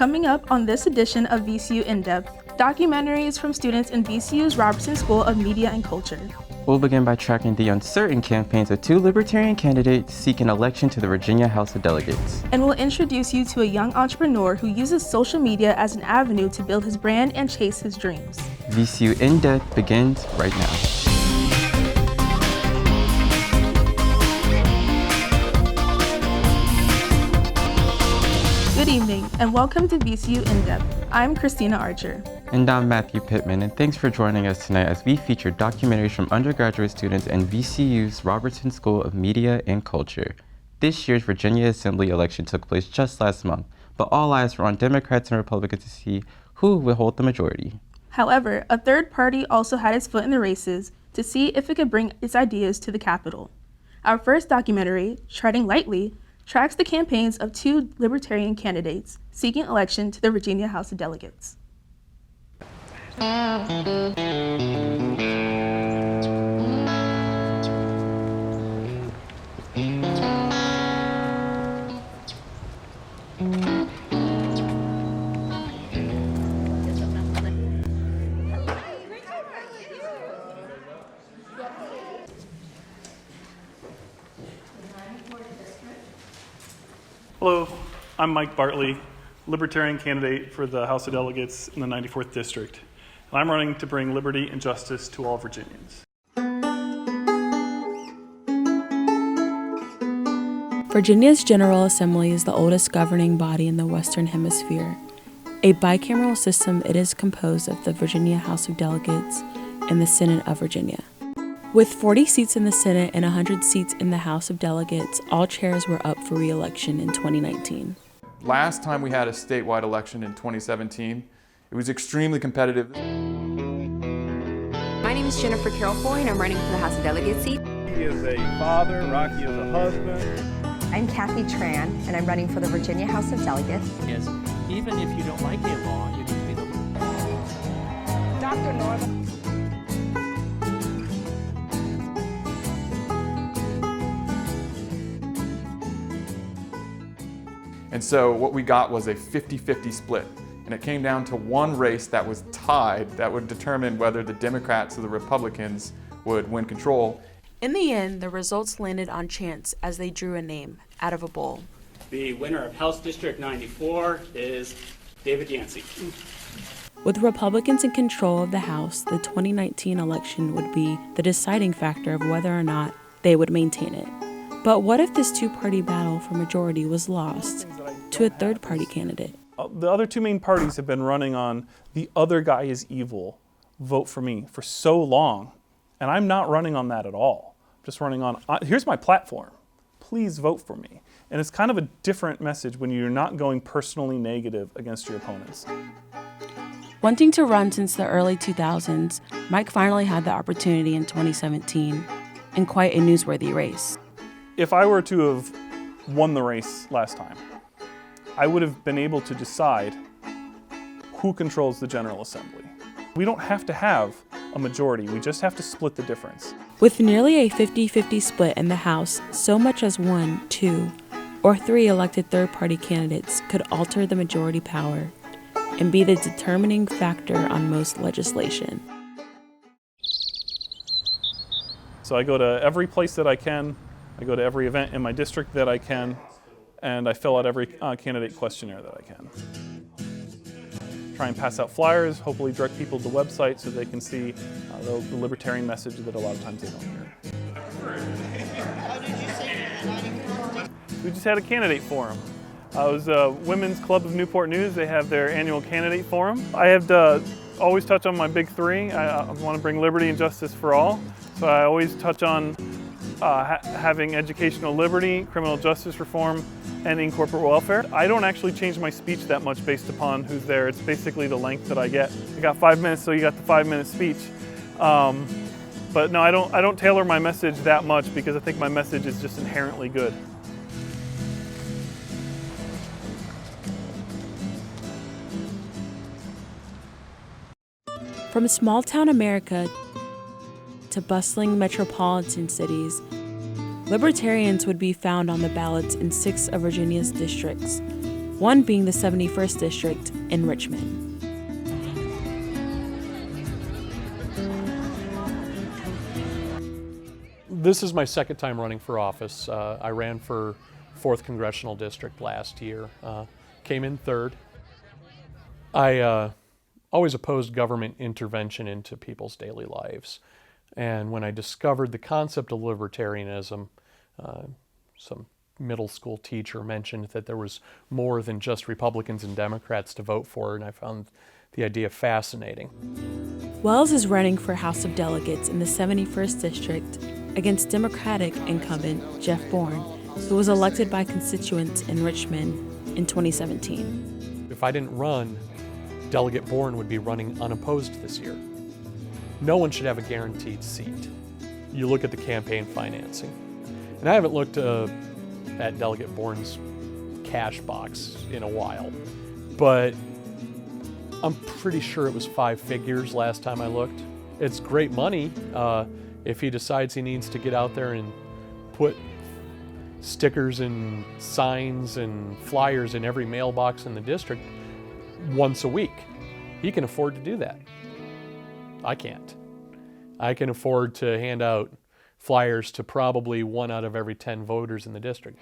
Coming up on this edition of VCU InDepth, documentaries from students in VCU's Robertson School of Media and Culture. We'll begin by tracking the uncertain campaigns of two Libertarian candidates seeking election to the Virginia House of Delegates. And we'll introduce you to a young entrepreneur who uses social media as an avenue to build his brand and chase his dreams. VCU InDepth begins right now. Good evening, and welcome to VCU InDepth. I'm Christina Archer. And I'm Matthew Pittman, and thanks for joining us tonight as we feature documentaries from undergraduate students in VCU's Robertson School of Media and Culture. This year's Virginia Assembly election took place just last month, but all eyes were on Democrats and Republicans to see who would hold the majority. However, a third party also had its foot in the races to see if it could bring its ideas to the Capitol. Our first documentary, Treading Lightly, tracks the campaigns of two Libertarian candidates seeking election to the Virginia House of Delegates. Hello, I'm Mike Bartley, Libertarian candidate for the House of Delegates in the 94th District, and I'm running to bring liberty and justice to all Virginians. Virginia's General Assembly is the oldest governing body in the Western Hemisphere. A bicameral system, it is composed of the Virginia House of Delegates and the Senate of Virginia. With 40 seats in the Senate and 100 seats in the House of Delegates, all chairs were up for re-election in 2019. Last time we had a statewide election in 2017, it was extremely competitive. My name is Jennifer Carroll Foy, and I'm running for the House of Delegates seat. He is a father, Rocky is a husband. I'm Kathy Tran, and I'm running for the Virginia House of Delegates. Yes, even if you don't like a law, you need to be the Dr. Norman. And so what we got was a 50-50 split. And it came down to one race that was tied that would determine whether the Democrats or the Republicans would win control. In the end, the results landed on chance as they drew a name out of a bowl. The winner of House District 94 is David Yancey. With Republicans in control of the House, the 2019 election would be the deciding factor of whether or not they would maintain it. But what if this two-party battle for majority was lost to a third-party candidate? The other two main parties have been running on the other guy is evil, vote for me for so long, and I'm not running on that at all. I'm just running on, here's my platform, please vote for me. And it's kind of a different message when you're not going personally negative against your opponents. Wanting to run since the early 2000s, Mike finally had the opportunity in 2017 in quite a newsworthy race. If I were to have won the race last time, I would have been able to decide who controls the General Assembly. We don't have to have a majority, we just have to split the difference. With nearly a 50-50 split in the House, so much as 1, 2, or 3 elected third-party candidates could alter the majority power and be the determining factor on most legislation. So I go to every place that I can, I go to every event in my district that I can, and I fill out every candidate questionnaire that I can. Try and pass out flyers, hopefully direct people to the website so they can see the libertarian message that a lot of times they don't hear. We just had a candidate forum. It was Women's Club of Newport News. They have their annual candidate forum. I have to always touch on my big three. I want to bring liberty and justice for all. So I always touch on having educational liberty, criminal justice reform, and in corporate welfare. I don't actually change my speech that much based upon who's there. It's basically the length that I get. I got 5 minutes, so you got the 5-minute speech. But no, I don't tailor my message that much because I think my message is just inherently good. From small-town America to bustling metropolitan cities, Libertarians would be found on the ballots in 6 of Virginia's districts. one being the 71st District in Richmond. This is my second time running for office. I ran for 4th Congressional District last year, came in 3rd. I always opposed government intervention into people's daily lives. And when I discovered the concept of libertarianism, some middle school teacher mentioned that there was more than just Republicans and Democrats to vote for, and I found the idea fascinating. Wells is running for House of Delegates in the 71st District against Democratic incumbent Jeff Bourne, who was elected by constituents in Richmond in 2017. If I didn't run, Delegate Bourne would be running unopposed this year. No one should have a guaranteed seat. You look at the campaign financing. And I haven't looked at Delegate Bourne's cash box in a while, but I'm pretty sure it was 5 figures last time I looked. It's great money if he decides he needs to get out there and put stickers and signs and flyers in every mailbox in the district once a week. He can afford to do that. I can't. I can afford to hand out flyers to probably 1 out of every 10 voters in the district.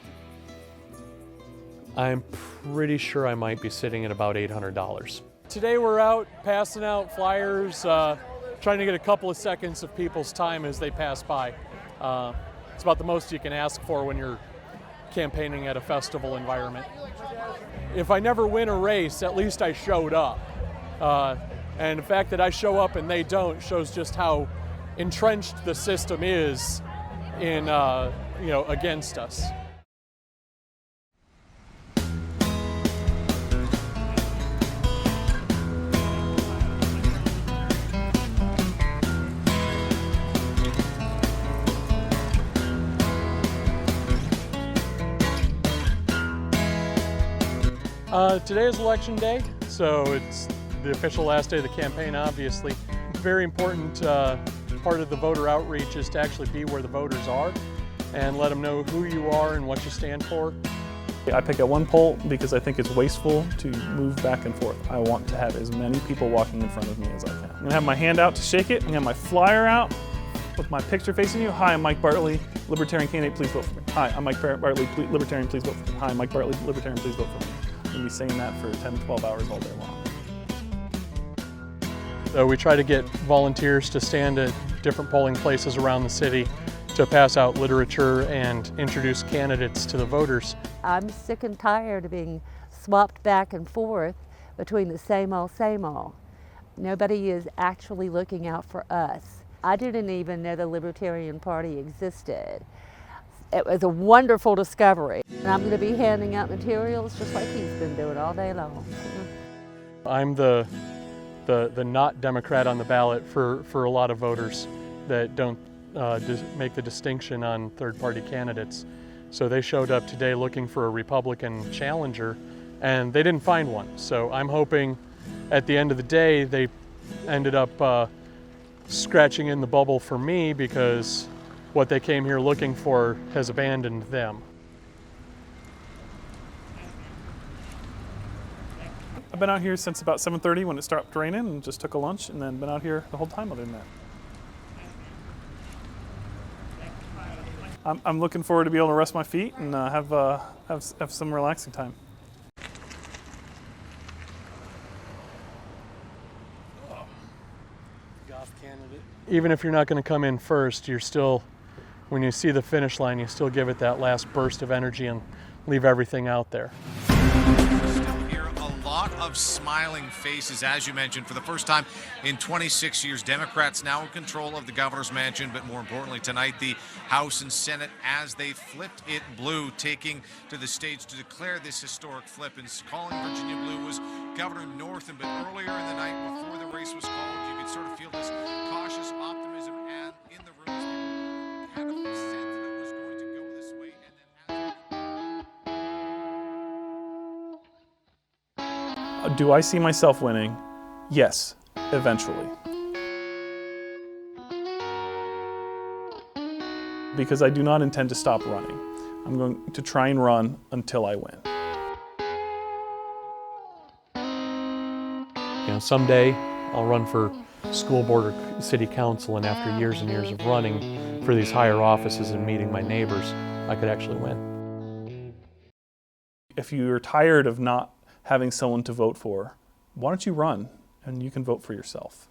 I'm pretty sure I might be sitting at about $800. Today we're out passing out flyers, trying to get a couple of seconds of people's time as they pass by. It's about the most you can ask for when you're campaigning at a festival environment. If I never win a race, at least I showed up. And the fact that I show up and they don't shows just how entrenched the system is in, against us. Today is election day, so it's the official last day of the campaign, obviously. Very important part of the voter outreach is to actually be where the voters are and let them know who you are and what you stand for. I pick at one poll because I think it's wasteful to move back and forth. I want to have as many people walking in front of me as I can. I'm gonna have my hand out to shake it. I'm gonna have my flyer out with my picture facing you. Hi, I'm Mike Bartley, Libertarian candidate, please vote for me. Hi, I'm Mike Bartley, Libertarian, please vote for me. Hi, I'm Mike Bartley, Libertarian, please vote for me. I'm gonna be saying that for 10 to 12 hours all day long. So we try to get volunteers to stand at different polling places around the city to pass out literature and introduce candidates to the voters. I'm sick and tired of being swapped back and forth between the same old, same old. Nobody is actually looking out for us. I didn't even know the Libertarian Party existed. It was a wonderful discovery. And I'm going to be handing out materials just like he's been doing all day long. I'm the not Democrat on the ballot for a lot of voters that don't make the distinction on third-party candidates. So they showed up today looking for a Republican challenger, and they didn't find one. So I'm hoping at the end of the day they ended up scratching in the bubble for me, because what they came here looking for has abandoned them. I've been out here since about 7:30 when it stopped raining, and just took a lunch, and then been out here the whole time other than that. I'm looking forward to be able to rest my feet and have some relaxing time. Even if you're not going to come in first, you're still, when you see the finish line, you still give it that last burst of energy and leave everything out there. A lot of smiling faces, as you mentioned, for the first time in 26 years. Democrats now in control of the governor's mansion, but more importantly tonight, the House and Senate as they flipped it blue, taking to the stage to declare this historic flip. And calling Virginia blue was Governor Northam, but earlier in the night, before the race was called, you could sort of feel this cautious optimism and in the room, people kind of said that it was going to go this way. And then Do I see myself winning? Yes, eventually. Because I do not intend to stop running. I'm going to try and run until I win. someday I'll run for school board or city council, and after years and years of running for these higher offices and meeting my neighbors, I could actually win. If you're tired of not having someone to vote for, why don't you run and you can vote for yourself?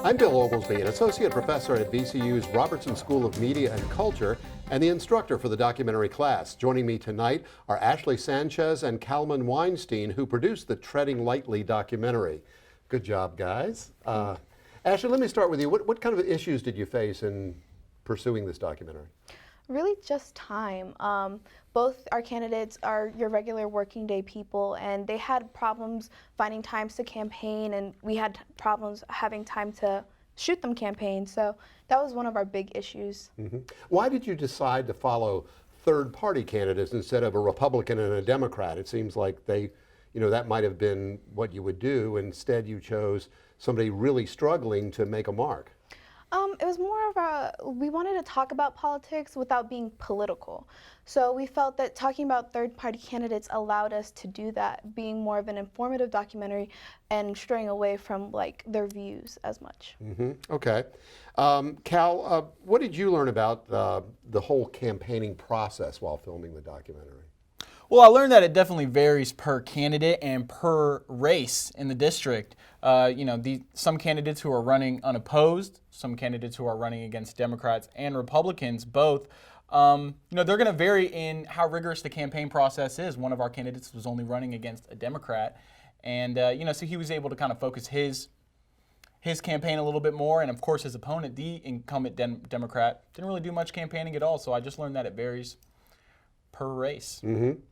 I'm Bill Oglesby, an associate professor at VCU's Robertson School of Media and Culture and the instructor for the documentary class. Joining me tonight are Ashley Sanchez and Calman Weinstein, who produced the Treading Lightly documentary. Good job, guys. Ashley, let me start with you. What kind of issues did you face in pursuing this documentary? Really just time. Both our candidates are your regular working day people, and they had problems finding times to campaign, and we had problems having time to shoot them campaign. So that was one of our big issues. Mm-hmm. Why did you decide to follow third-party candidates instead of a Republican and a Democrat? It seems like that might have been what you would do. Instead, you chose somebody really struggling to make a mark. It was more of we wanted to talk about politics without being political. So we felt that talking about third-party candidates allowed us to do that, being more of an informative documentary and straying away from their views as much. Mm-hmm. Okay. Cal, what did you learn about the whole campaigning process while filming the documentary? Well, I learned that it definitely varies per candidate and per race in the district. Some candidates who are running unopposed, some candidates who are running against Democrats and Republicans, both, they're going to vary in how rigorous the campaign process is. One of our candidates was only running against a Democrat, and so he was able to kind of focus his campaign a little bit more, and of course his opponent, the incumbent Democrat, didn't really do much campaigning at all. So I just learned that it varies per race. Mm-hmm.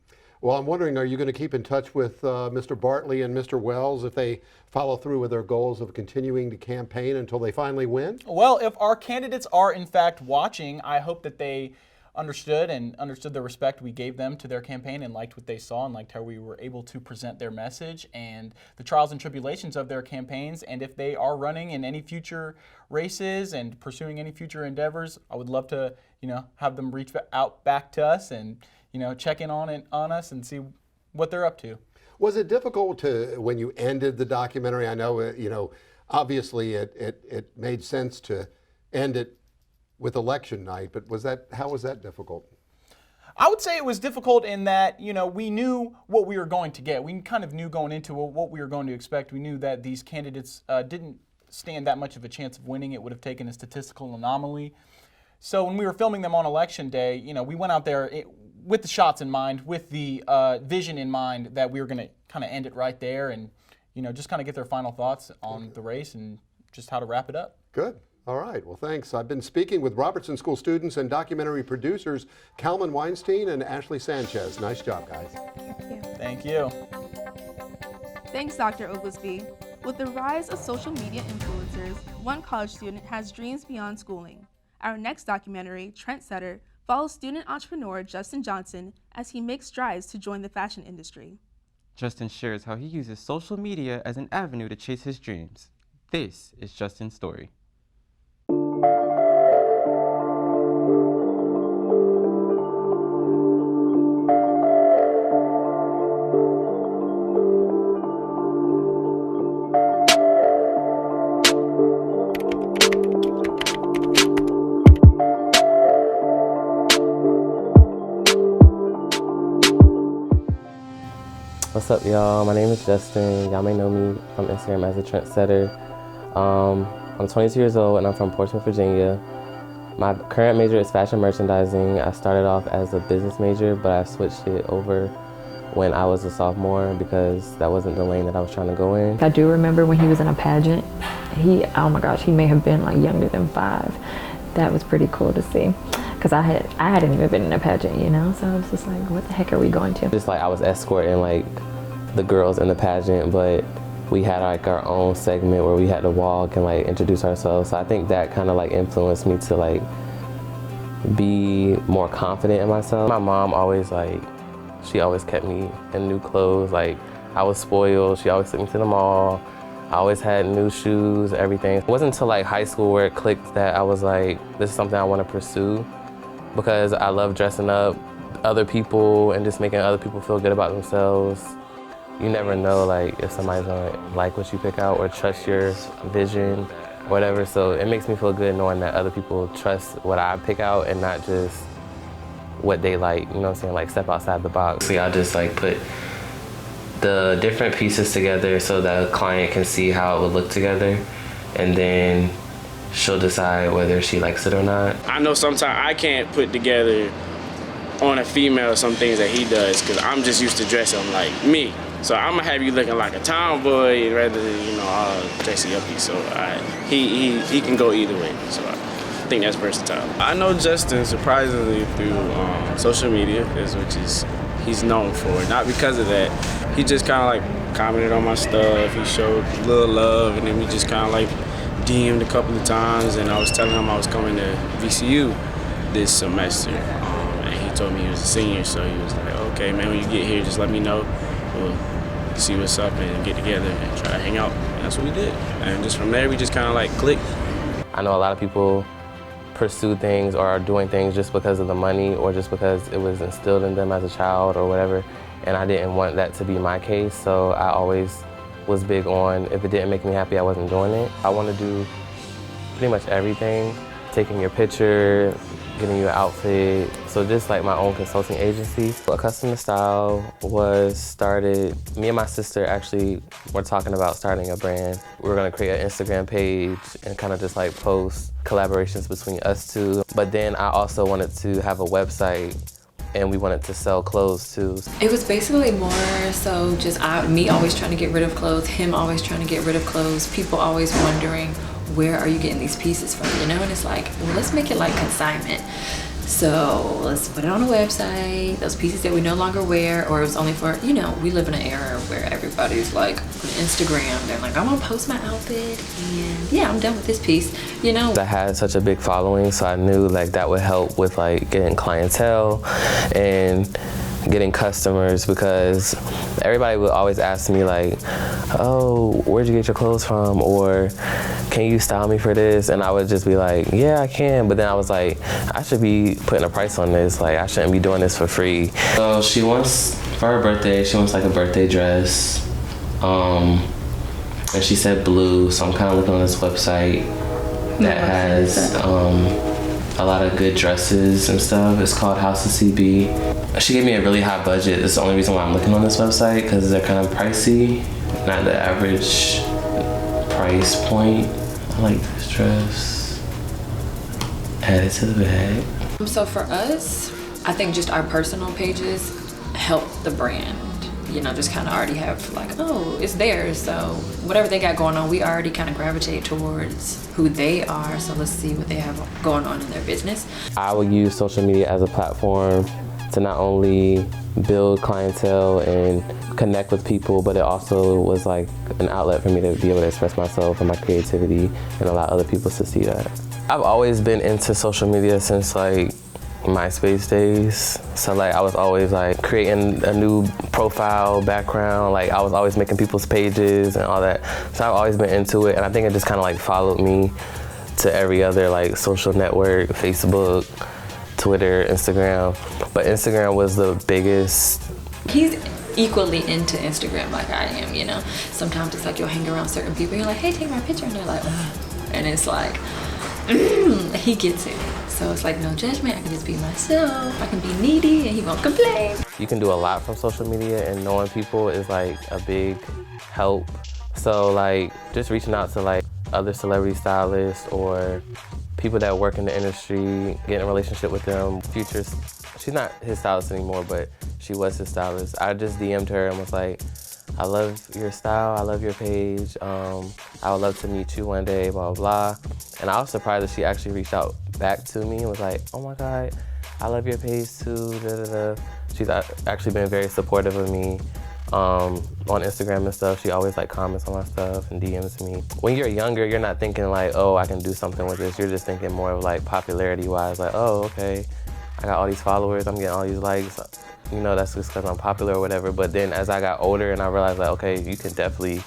Well, I'm wondering, are you going to keep in touch with Mr. Bartley and Mr. Wells if they follow through with their goals of continuing to campaign until they finally win? Well, if our candidates are in fact watching, I hope that they understood the respect we gave them to their campaign and liked what they saw and liked how we were able to present their message and the trials and tribulations of their campaigns. And if they are running in any future races and pursuing any future endeavors, I would love to, have them reach out back to us and check in on us and see what they're up to. Was it difficult when you ended the documentary? I know, obviously it made sense to end it with election night, but how was that difficult? I would say it was difficult in that, we knew what we were going to get. We kind of knew going into what we were going to expect. We knew that these candidates didn't stand that much of a chance of winning. It would have taken a statistical anomaly. So when we were filming them on election day, we went out there with the shots in mind, with the vision in mind that we were going to kind of end it right there and, just kind of get their final thoughts on the race and just how to wrap it up. Good. All right. Well, thanks. I've been speaking with Robertson School students and documentary producers Calman Weinstein and Ashley Sanchez. Nice job, guys. Thank you. Thanks, Dr. Oglesby. With the rise of social media influencers, one college student has dreams beyond schooling. Our next documentary, Trendsetter, follows student entrepreneur Justin Johnson as he makes strides to join the fashion industry. Justin shares how he uses social media as an avenue to chase his dreams. This is Justin's story. What's up, y'all? My name is Justin. Y'all may know me from Instagram as a Trendsetter. I'm 22 years old and I'm from Portsmouth, Virginia. My current major is fashion merchandising. I started off as a business major, but I switched it over when I was a sophomore because that wasn't the lane that I was trying to go in. I do remember when he was in a pageant. Oh my gosh, he may have been like younger than 5. That was pretty cool to see. because I hadn't even been in a pageant, you know, so I was just like, what the heck are we going to? Just like I was escorting like the girls in the pageant, but we had like our own segment where we had to walk and like introduce ourselves. So I think that kind of like influenced me to like be more confident in myself. My mom always she always kept me in new clothes. Like I was spoiled. She always took me to the mall. I always had new shoes, everything. It wasn't until like high school where it clicked that I was like, this is something I want to pursue, because I love dressing up other people and just making other people feel good about themselves. You never know like if somebody's gonna like what you pick out or trust your vision, whatever. So it makes me feel good knowing that other people trust what I pick out and not just what they like, you know what I'm saying? Like step outside the box. See, I just like put the different pieces together so that a client can see how it would look together, and then she'll decide whether she likes it or not. I know sometimes I can't put together on a female some things that he does because I'm just used to dressing like me. So I'm gonna have you looking like a tomboy rather than, you know, all dressy uppy. So he can go either way. So I think that's versatile. I know Justin surprisingly through social media, which is he's known for. Not because of that. He just kind of like commented on my stuff. He showed a little love, and then we just kind of like DM'd a couple of times. And I was telling him I was coming to VCU this semester, and he told me he was a senior. So he was like, "Okay, man, when you get here, just let me know. We'll see what's up and get together and try to hang out." And that's what we did. And just from there, we just kind of like clicked. I know a lot of people pursue things or are doing things just because of the money or just because it was instilled in them as a child or whatever. And I didn't want that to be my case, so I always was big on if it didn't make me happy, I wasn't doing it. I want to do pretty much everything. Taking your picture, getting you an outfit. So just like my own consulting agency. A custom style was started, me and my sister actually were talking about starting a brand. We were gonna create an Instagram page and kind of just like post collaborations between us two. But then I also wanted to have a website and we wanted to sell clothes too. It was basically more so just me always trying to get rid of clothes, him always trying to get rid of clothes, people always wondering, where are you getting these pieces from, you know? And it's like, well, let's make it like consignment. So let's put it on a website, those pieces that we no longer wear, or it was only for, you know, we live in an era where everybody's like on Instagram, they're like, I'm gonna post my outfit and yeah, I'm done with this piece, you know? I had such a big following, so I knew like that would help with like getting clientele and getting customers, because everybody would always ask me like, oh, where'd you get your clothes from? Or can you style me for this? And I would just be like, yeah, I can. But then I was like, I should be putting a price on this. Like, I shouldn't be doing this for free. So she wants, for her birthday, she wants like a birthday dress. And she said blue. So I'm kind of looking on this website that has a lot of good dresses and stuff. It's called House of CB. She gave me a really high budget. That's the only reason why I'm looking on this website, because they're kind of pricey, not the average price point. I like this dress. Add it to the bag. So for us, I think just our personal pages help the brand. You know, just kind of already have like, oh, it's theirs. So whatever they got going on, we already kind of gravitate towards who they are. So let's see what they have going on in their business. I would use social media as a platform to not only build clientele and connect with people, but it also was like an outlet for me to be able to express myself and my creativity and allow other people to see that. I've always been into social media since like MySpace days. So like I was always like creating a new profile background. Like I was always making people's pages and all that. So I've always been into it, and I think it just kind of like followed me to every other like social network, Facebook, Twitter, Instagram. But Instagram was the biggest. He's equally into Instagram like I am, you know? Sometimes it's like you'll hang around certain people and you're like, hey, take my picture, and they're like, ugh. And it's like, he gets it. So it's like no judgment, I can just be myself, I can be needy and he won't complain. You can do a lot from social media, and knowing people is like a big help. So like just reaching out to like other celebrity stylists or people that work in the industry, getting a relationship with them. Future's, she's not his stylist anymore, but she was his stylist. I just DM'd her and was like, I love your style, I love your page. I would love to meet you one day, blah, blah, blah. And I was surprised that she actually reached out back to me and was like, oh my God, I love your page too, da, da, da. She's actually been very supportive of me on Instagram and stuff. She always like comments on my stuff and DMs me. When you're younger, you're not thinking like, oh, I can do something with this. You're just thinking more of like popularity wise, like, oh, okay, I got all these followers, I'm getting all these likes. You know, that's just because I'm popular or whatever. But then as I got older and I realized like, okay, you can definitely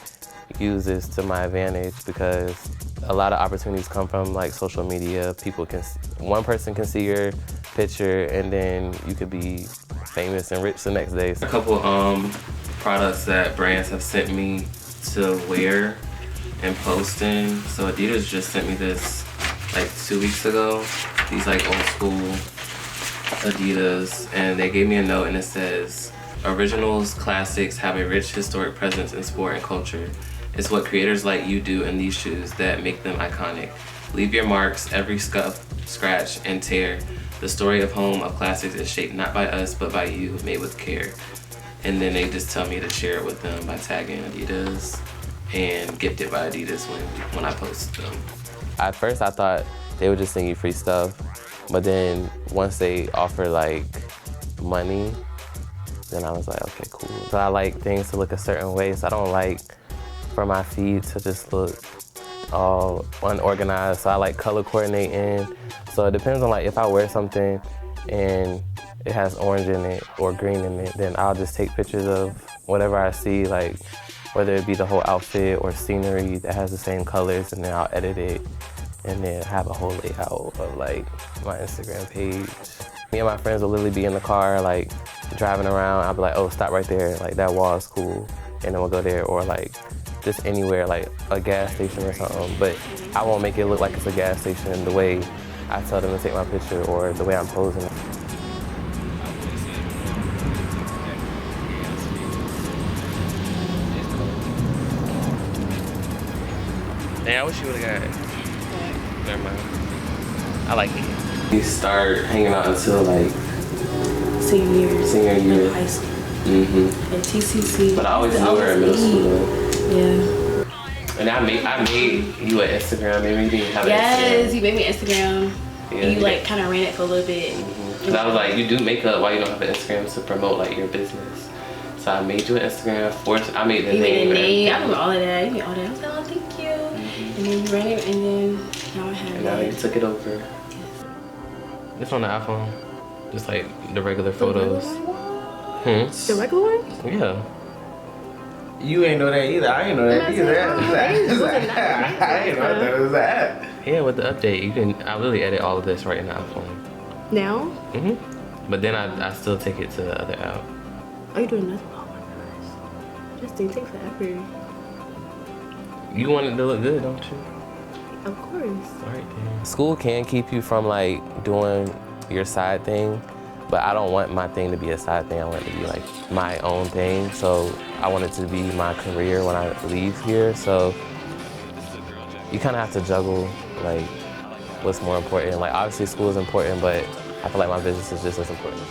use this to my advantage because a lot of opportunities come from like social media. People can, one person can see your picture and then you could be famous and rich the next day. A couple products that brands have sent me to wear and post in. So Adidas just sent me this like 2 weeks ago. These like old school Adidas, and they gave me a note and it says, originals classics have a rich historic presence in sport and culture. It's what creators like you do in these shoes that make them iconic. Leave your marks, every scuff, scratch, and tear. The story of home of classics is shaped not by us but by you, made with care. And then they just tell me to share it with them by tagging Adidas and gifted by Adidas when I post them. At first I thought they would just send you free stuff, but then once they offer like money, then I was like, okay, cool. So I like things to look a certain way, so I don't like for my feed to just look all unorganized. So I like color coordinating. So it depends on like if I wear something and it has orange in it or green in it, then I'll just take pictures of whatever I see, like whether it be the whole outfit or scenery that has the same colors, and then I'll edit it and then have a whole layout of like my Instagram page. Me and my friends will literally be in the car, like driving around. I'll be like, oh, stop right there, like that wall is cool. And then we'll go there, or like just anywhere, like a gas station or something. But I won't make it look like it's a gas station the way I tell them to take my picture or the way I'm posing. Dang, I wish you would've got it. Never mind. I like it. We start hanging out until like Senior year. year. In high school. Mm-hmm. And TCC. But I always knew her in middle school. Yeah. And I made you an Instagram. Maybe you didn't have an Instagram. Yes, you made me Instagram. Yeah, And you like kind of ran it for a little bit. Because I was like, you do makeup, why you don't have an Instagram to promote like your business? So I made you an Instagram. I made the name. You made the name. I remember all of that. You made all that. I was like, oh, thank you. And then you ran it, and then now I have it. And now you took it over. Yes. It's on the iPhone. Just like the regular photos. The regular one? Yeah. You ain't know that either. I ain't know that either. I ain't know that was that. Yeah, with the update, you can. I literally edit all of this right in the iPhone. Now? But then I still take it to the other app. Oh, you doing nothing? Oh my gosh. This thing takes forever. You want it to look good, don't you? Of course. All right, then. School can keep you from like doing your side thing, but I don't want my thing to be a side thing. I want it to be like my own thing. So I want it to be my career when I leave here. So you kind of have to juggle like what's more important. Like obviously school is important, but I feel like my business is just as important.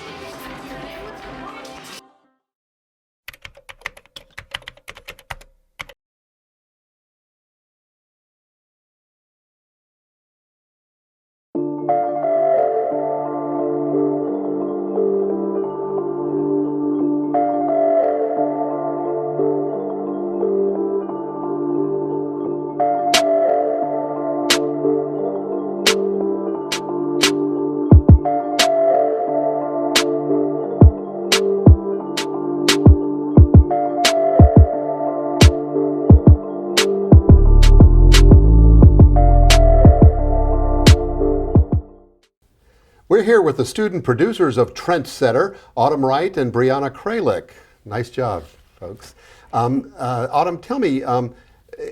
We're here with the student producers of Trendsetter, Autumn Wright and Brianna Kralik. Nice job, folks. Autumn, tell me,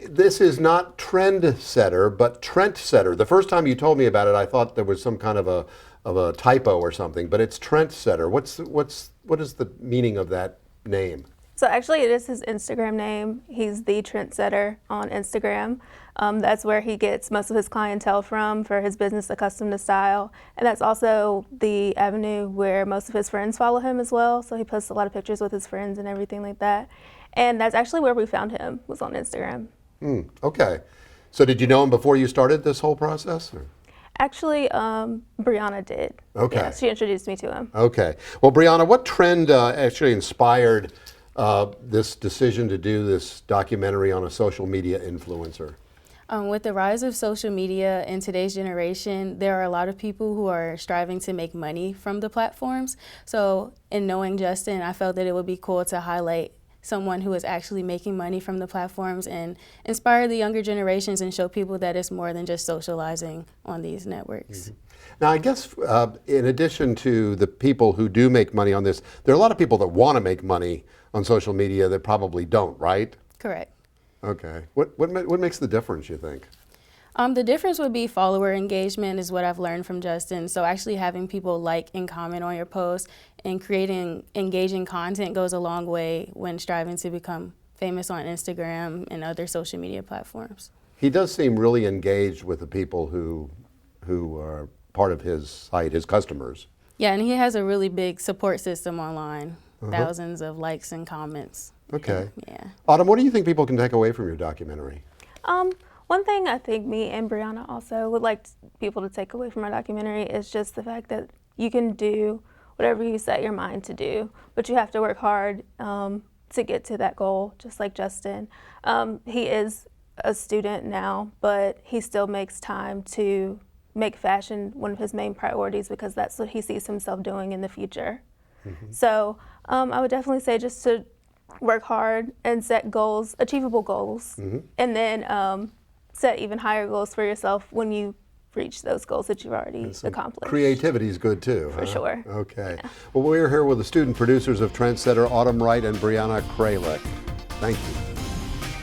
this is not Trendsetter, but Trendsetter. The first time you told me about it, I thought there was some kind of a typo or something, but it's Trendsetter. What is the meaning of that name? So actually it is his Instagram name. He's the Trendsetter on Instagram. That's where he gets most of his clientele from for his business, Accustomed to Style. And that's also the avenue where most of his friends follow him as well. So he posts a lot of pictures with his friends and everything like that. And that's actually where we found him, was on Instagram. Okay. So did you know him before you started this whole process? Or? Actually, Brianna did. Okay. Yeah, she introduced me to him. Okay. Well, Brianna, what trend actually inspired this decision to do this documentary on a social media influencer? With the rise of social media in today's generation, there are a lot of people who are striving to make money from the platforms. So in knowing Justin, I felt that it would be cool to highlight someone who is actually making money from the platforms and inspire the younger generations and show people that it's more than just socializing on these networks. Now, I guess in addition to the people who do make money on this, there are a lot of people that want to make money on social media that probably don't, right? Correct. Okay. What makes the difference, you think? The difference would be follower engagement is what I've learned from Justin. So actually having people like and comment on your posts and creating engaging content goes a long way when striving to become famous on Instagram and other social media platforms. He does seem really engaged with the people who are part of his site, his customers. Yeah, and he has a really big support system online, thousands of likes and comments. Okay. Yeah. Autumn, what do you think people can take away from your documentary? One thing I think me and Brianna also would like people to take away from our documentary is just the fact that you can do whatever you set your mind to do, but you have to work hard to get to that goal, just like Justin. He is a student now, but he still makes time to make fashion one of his main priorities because that's what he sees himself doing in the future. So I would definitely say just to work hard and set goals, achievable goals, and then set even higher goals for yourself when you reach those goals that you've already accomplished. Creativity is good too. For sure. Okay. Yeah. Well, we're here with the student producers of Trendsetter, Autumn Wright and Brianna Kralik. Thank you.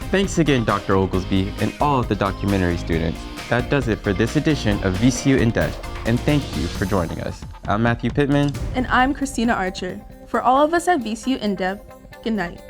Thanks again, Dr. Oglesby, and all of the documentary students. That does it for this edition of VCU InDepth, and thank you for joining us. I'm Matthew Pittman. And I'm Christina Archer. For all of us at VCU InDepth, good night.